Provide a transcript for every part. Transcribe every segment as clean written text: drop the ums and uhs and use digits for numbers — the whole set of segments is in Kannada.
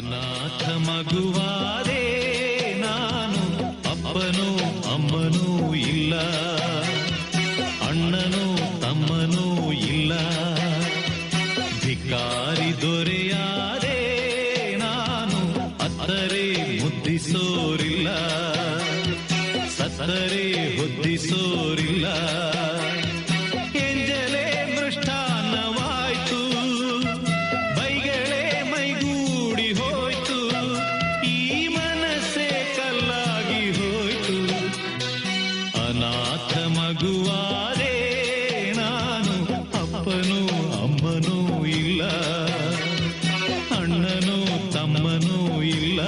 ಅನಾಥ ಮಗುವಾದೆ ನಾನು, ಅಪ್ಪನೂ ಅಮ್ಮನೂ ಇಲ್ಲ, ಅಣ್ಣನೂ ತಮ್ಮನೂ ಇಲ್ಲ, ಭಿಕಾರಿ ದೊರೆಯಾದೆ ನಾನು, ಅತ್ತರೆ ಮುದ್ದಿಸೋರಿಲ್ಲ, ಸತ್ತರೆ ಹೊದ್ದಿಸೋರಿಲ್ಲ, ಎಂಜಲೇ ಮೃಷ್ಟಾನ್ನವಾಯ್ತು, ಬೈಗಳೇ ಮೈಗೂಡಿ ಹೋಯ್ತು, ಈ ಮನಸ್ಸೇ ಕಲ್ಲಾಗಿ ಹೋಯ್ತು. ಅನಾಥ ಮಗುವಾದೆ ನಾನು, ಅಪ್ಪನೂ ಅಮ್ಮನೂ ಇಲ್ಲ, ಅಣ್ಣನೂ ತಮ್ಮನೂ ಇಲ್ಲ.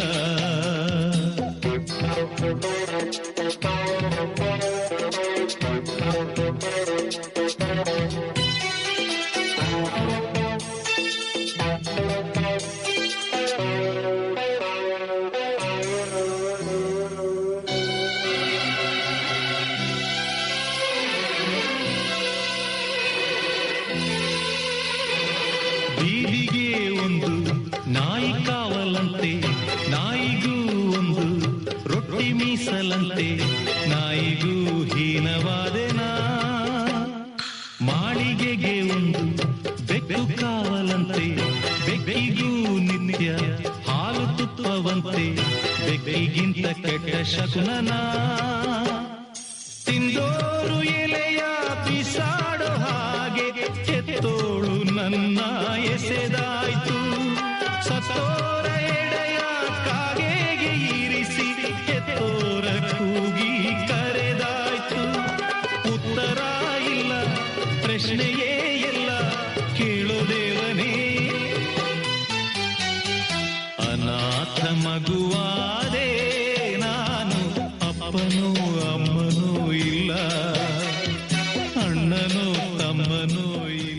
ಬೀದಿಗೆ ಒಂದು ನಾಯಿ ಕಾವಲಂತೆ, ನಾಯಿಗೂ ಒಂದು ರೊಟ್ಟಿ ಮೀಸಲಂತೆ, ನಾಯಿಗೂ ಹೀನವಾದೆನಾ. ಮಾಳಿಗೆಗೆ ಒಂದು ಬೆಕ್ಕು ಕಾವಲಂತೆ, ಬೆಕ್ಕಿಗೂ ನಿತ್ಯ ಹಾಲು ತುಪ್ಪವಂತೆ, ಬೆಕ್ಕಿಗಿಂತ ಕೆಟ್ಟ ಶಕುನನಾ. ತಿಂದೋರು ಎಲೆಯ ಬಿಸಾಡೋ ಹಾಗೆ ಎತ್ತೋಳು ನನ್ನ ಎಸೆದಾಯ್ತು, ಸತ್ತೋರ ಎಡೆಯ ಕಾಗೆಗೆ ಇರಿಸಿ ಎತ್ತೋರ ಕೂಗಿ ಕರೆದಾಯ್ತು. ಉತ್ತರ ಇಲ್ಲ, ಪ್ರಶ್ನೆಯೇ ಎಲ್ಲ, ಕೇಳೋ ದೇವನೇ. ಅನಾಥ ಮಗುವಾದೆ ನಾನು, ಅಪ್ಪನೂ ಅಮ್ಮನೂ ಇಲ್ಲ, ಅಣ್ಣನೂ ತಮ್ಮನೂ ಇಲ್ಲ.